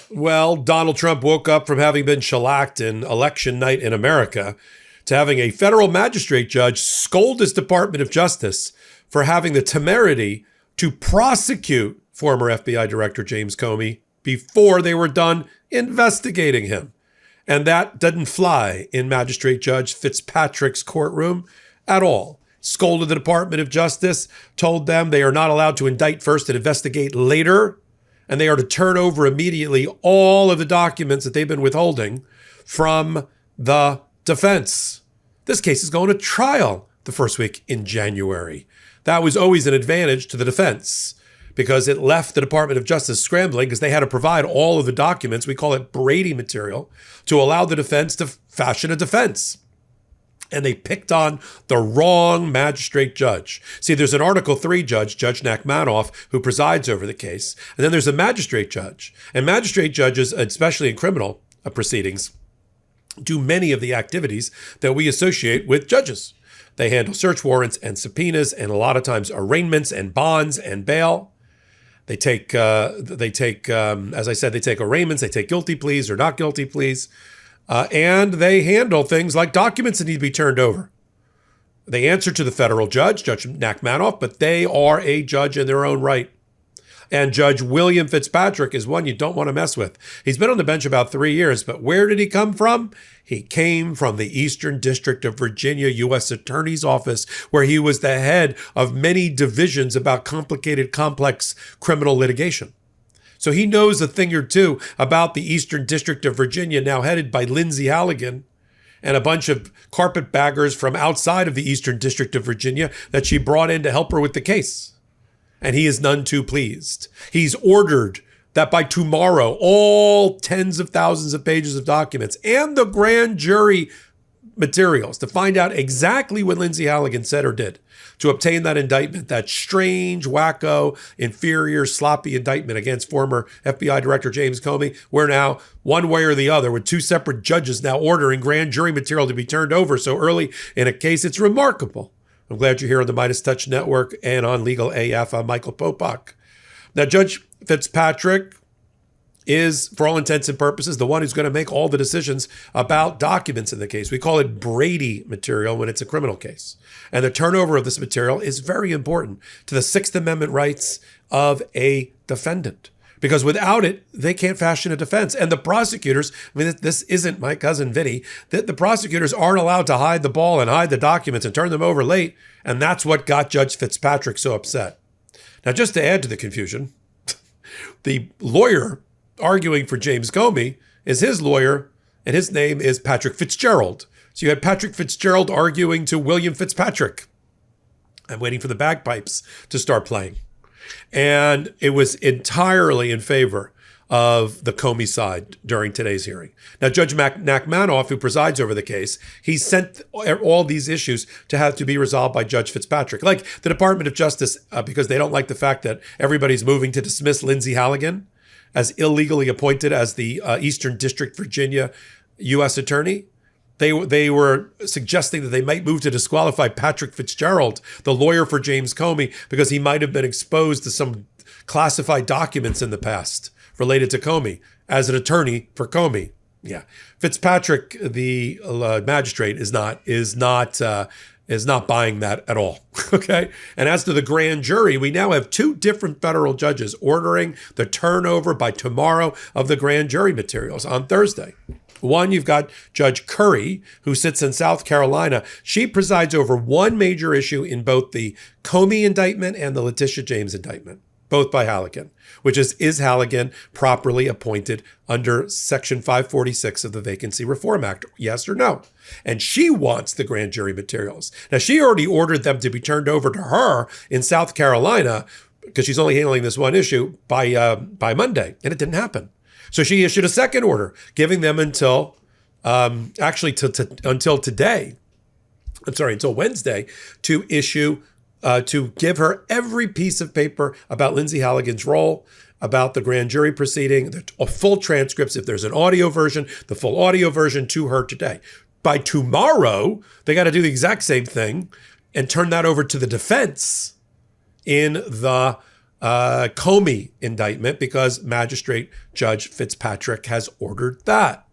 Well, Donald Trump woke up from having been shellacked in election night in America to having a federal magistrate judge scold his Department of Justice for having the temerity to prosecute former FBI Director James Comey before they were done investigating him. And that didn't fly in Magistrate Judge Fitzpatrick's courtroom at all. Scolded the Department of Justice, told them they are not allowed to indict first and investigate later, and they are to turn over immediately all of the documents that they've been withholding from the defense. This case is going to trial the first week in January. That was always an advantage to the defense because it left the Department of Justice scrambling because they had to provide all of the documents, we call it Brady material, to allow the defense to fashion a defense. And they picked on the wrong magistrate judge. See, there's an Article 3 judge, Judge Nachmanoff, who presides over the case. And then there's a magistrate judge. And magistrate judges, especially in criminal proceedings, do many of the activities that we associate with judges. They handle search warrants and subpoenas and a lot of times arraignments and bonds and bail. They take, as I said, they take arraignments, they take guilty pleas or not guilty pleas. And they handle things like documents that need to be turned over. They answer to the federal judge, Judge Nachmanoff, but they are a judge in their own right. And Judge William Fitzpatrick is one you don't want to mess with. He's been on the bench about 3 years, but where did he come from? He came from the Eastern District of Virginia U.S. Attorney's Office, where he was the head of many divisions about complicated, complex criminal litigation. So he knows a thing or two about the Eastern District of Virginia, now headed by Lindsey Halligan and a bunch of carpetbaggers from outside of the Eastern District of Virginia that she brought in to help her with the case. And he is none too pleased. He's ordered that by tomorrow, all tens of thousands of pages of documents and the grand jury materials to find out exactly what Lindsey Halligan said or did to obtain that indictment, that strange, wacko, inferior, sloppy indictment against former FBI Director James Comey. We're now one way or the other with two separate judges now ordering grand jury material to be turned over so early in a case. It's remarkable. I'm glad you're here on the MeidasTouch Network and on Legal AF. I'm Michael Popok. Now, Judge Fitzpatrick is, for all intents and purposes, the one who's going to make all the decisions about documents in the case. We call it Brady material when it's a criminal case. And the turnover of this material is very important to the Sixth Amendment rights of a defendant. Because without it, they can't fashion a defense. And the prosecutors, I mean, this isn't my cousin Vinny, the prosecutors aren't allowed to hide the ball and hide the documents and turn them over late. And that's what got Judge Fitzpatrick so upset. Now, just to add to the confusion, the lawyer arguing for James Comey is his lawyer, and his name is Patrick Fitzgerald. So you had Patrick Fitzgerald arguing to William Fitzpatrick. I'm waiting for the bagpipes to start playing. And it was entirely in favor of the Comey side during today's hearing. Now, Judge Nachmanoff, who presides over the case, he sent all these issues to have to be resolved by Judge Fitzpatrick. Like the Department of Justice, because they don't like the fact that everybody's moving to dismiss Lindsey Halligan as illegally appointed as the Eastern District, Virginia U.S. Attorney. They were suggesting that they might move to disqualify Patrick Fitzgerald, the lawyer for James Comey, because he might have been exposed to some classified documents in the past related to Comey as an attorney for Comey. Yeah, Fitzpatrick, the magistrate, is not buying that at all. Okay. And as to the grand jury, we now have two different federal judges ordering the turnover by tomorrow of the grand jury materials on Thursday. One, you've got Judge Curry, who sits in South Carolina. She presides over one major issue in both the Comey indictment and the Letitia James indictment, both by Halligan, which is Halligan properly appointed under Section 546 of the Vacancy Reform Act, yes or no? And she wants the grand jury materials. Now, she already ordered them to be turned over to her in South Carolina because she's only handling this one issue by Monday, and it didn't happen. So she issued a second order, giving them until today. Until Wednesday to issue, to give her every piece of paper about Lindsey Halligan's role, about the grand jury proceeding, the full transcripts. If there's an audio version, the full audio version to her today. By tomorrow, they got to do the exact same thing and turn that over to the defense in the Comey indictment because Magistrate Judge Fitzpatrick has ordered that.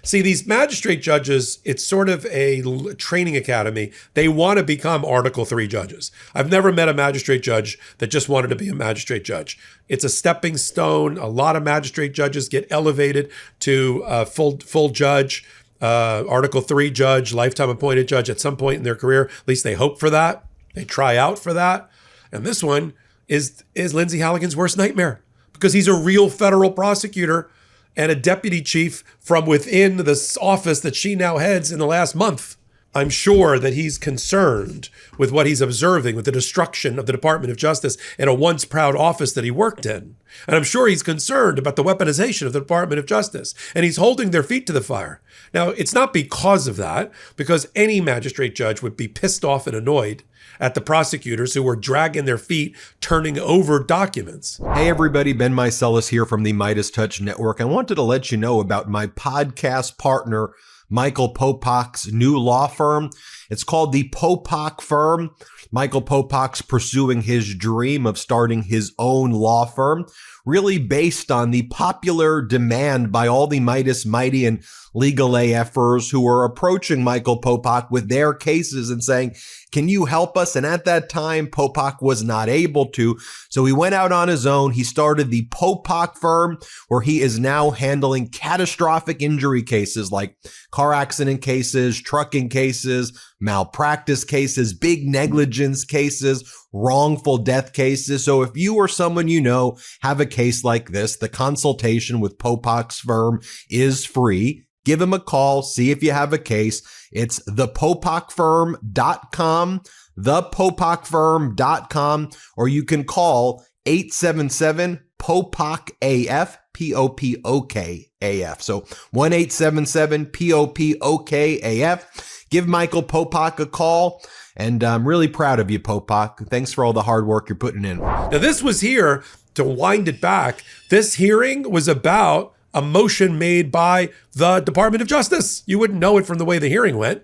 See, these magistrate judges, it's sort of a training academy. They want to become Article 3 judges. I've never met a magistrate judge that just wanted to be a magistrate judge. It's a stepping stone. A lot of magistrate judges get elevated to full judge, Article 3 judge, lifetime appointed judge at some point in their career. At least they hope for that. They try out for that. And this one is Lindsey Halligan's worst nightmare because he's a real federal prosecutor and a deputy chief from within the office that she now heads in the last month. I'm sure that he's concerned with what he's observing with the destruction of the Department of Justice and a once proud office that he worked in. And I'm sure he's concerned about the weaponization of the Department of Justice. And he's holding their feet to the fire. Now, it's not because of that, because any magistrate judge would be pissed off and annoyed at the prosecutors who were dragging their feet, turning over documents. Hey everybody, Ben Meiselas here from the MeidasTouch Network. I wanted to let you know about my podcast partner, Michael Popok's new law firm. It's called the Popok Firm. Michael Popok's pursuing his dream of starting his own law firm, really based on the popular demand by all the Meidas Mighty and legal AFers who were approaching Michael Popok with their cases and saying, can you help us? And at that time, Popok was not able to. So he went out on his own. He started the Popok Firm, where he is now handling catastrophic injury cases like car accident cases, trucking cases, malpractice cases, big negligence cases, wrongful death cases. So if you or someone you know have a case like this, the consultation with Popok's firm is free. Give him a call, see if you have a case. It's thepopokfirm.com, thepopokfirm.com, or you can call 877-POPOK-AF, P-O-P-O-K-A-F. So 1-877-POPOK-AF. Give Michael Popok a call. And I'm really proud of you, Popok. Thanks for all the hard work you're putting in. Now, this was here to wind it back. This hearing was about a motion made by the Department of Justice. You wouldn't know it from the way the hearing went.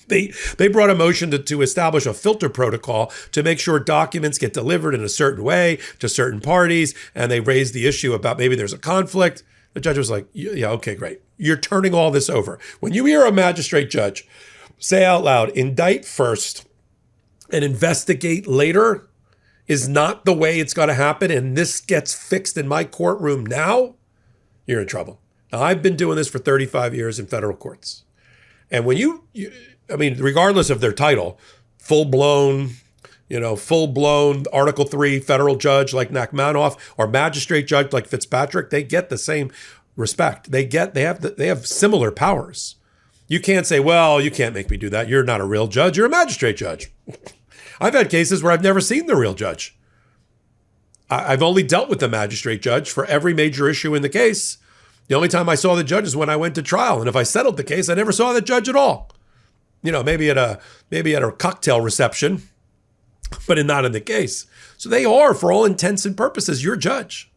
They brought a motion to establish a filter protocol to make sure documents get delivered in a certain way to certain parties, and they raised the issue about maybe there's a conflict. The judge was like, yeah, okay, great. You're turning all this over. When you hear a magistrate judge say out loud, indict first and investigate later is not the way it's going to happen, and this gets fixed in my courtroom now, you're in trouble. Now, I've been doing this for 35 years in federal courts. And when I mean, regardless of their title, full-blown Article 3 federal judge like Nachmanoff or magistrate judge like Fitzpatrick, they get the same respect. They have similar powers. You can't say, well, you can't make me do that. You're not a real judge. You're a magistrate judge. I've had cases where I've never seen the real judge. I've only dealt with the magistrate judge for every major issue in the case. The only time I saw the judge is when I went to trial. And if I settled the case, I never saw the judge at all. You know, maybe at a cocktail reception, but not in the case. So they are, for all intents and purposes, your judge.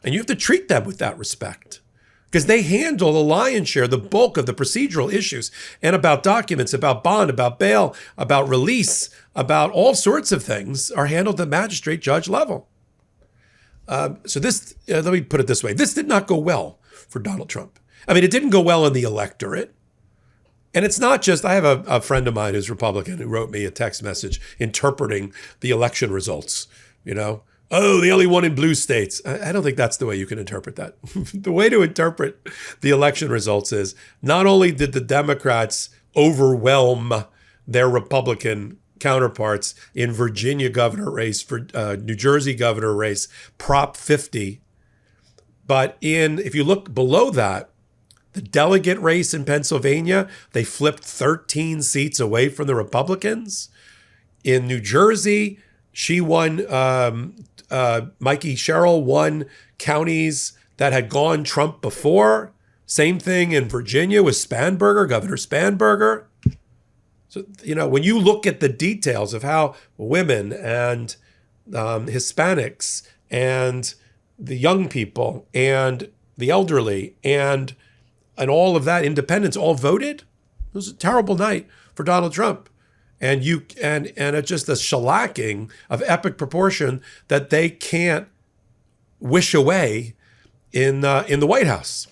And you have to treat them with that respect because they handle the lion's share, the bulk of the procedural issues and about documents, about bond, about bail, about release, about all sorts of things are handled at magistrate judge level. So this, let me put it this way. This did not go well for Donald Trump. I mean, it didn't go well in the electorate. And it's not just, I have a friend of mine who's Republican who wrote me a text message interpreting the election results, you know. Oh, they only won in blue states. I don't think that's the way you can interpret that. The way to interpret the election results is not only did the Democrats overwhelm their Republican counterparts in Virginia governor race, for New Jersey governor race, Prop 50. But if you look below that, the delegate race in Pennsylvania, they flipped 13 seats away from the Republicans. In New Jersey, she won, Mikey Sherrill won counties that had gone Trump before. Same thing in Virginia with Spanberger, Governor Spanberger. So, you know, when you look at the details of how women and Hispanics and the young people and the elderly and all of that, independents all voted, it was a terrible night for Donald Trump. and it's just a shellacking of epic proportion that they can't wish away in the White House.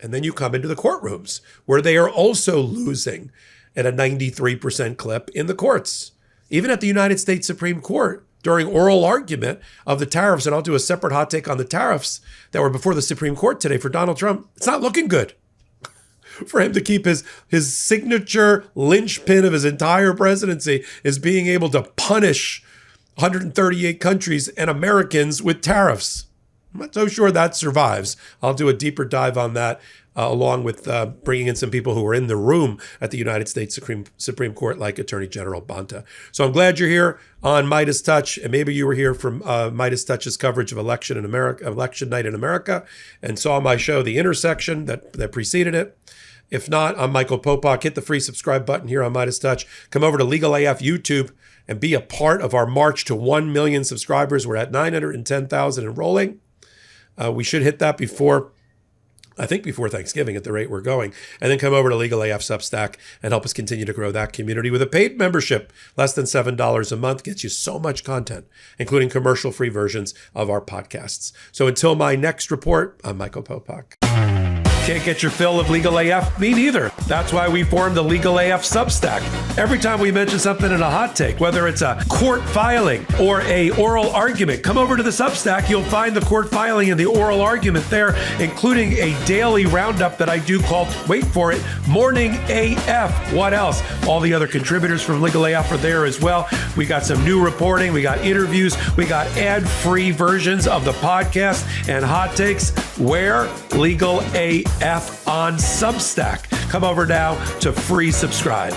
And then you come into the courtrooms where they are also losing at a 93% clip in the courts, even at the United States Supreme Court during oral argument of the tariffs. And I'll do a separate hot take on the tariffs that were before the Supreme Court today for Donald Trump. It's not looking good for him to keep his signature linchpin of his entire presidency is being able to punish 138 countries and Americans with tariffs. I'm not so sure that survives. I'll do a deeper dive on that along with bringing in some people who were in the room at the United States Supreme Court, like Attorney General Bonta. So I'm glad you're here on MeidasTouch, and maybe you were here from MeidasTouch's coverage of election night in America, and saw my show, The Intersection, that preceded it. If not, I'm Michael Popok. Hit the free subscribe button here on MeidasTouch. Come over to Legal AF YouTube and be a part of our march to 1 million subscribers. We're at 910,000 and rolling. We should hit that before Thanksgiving at the rate we're going. And then come over to Legal AF Substack and help us continue to grow that community with a paid membership. Less than $7 a month gets you so much content, including commercial-free versions of our podcasts. So until my next report, I'm Michael Popok. Can't get your fill of Legal AF? Me neither. That's why we formed the Legal AF Substack. Every time we mention something in a hot take, whether it's a court filing or a oral argument, come over to the Substack. You'll find the court filing and the oral argument there, including a daily roundup that I do called, wait for it, Morning AF. What else? All the other contributors from Legal AF are there as well. We got some new reporting. We got interviews. We got ad-free versions of the podcast and hot takes. Where? Legal AF on Substack. Come over now to free subscribe.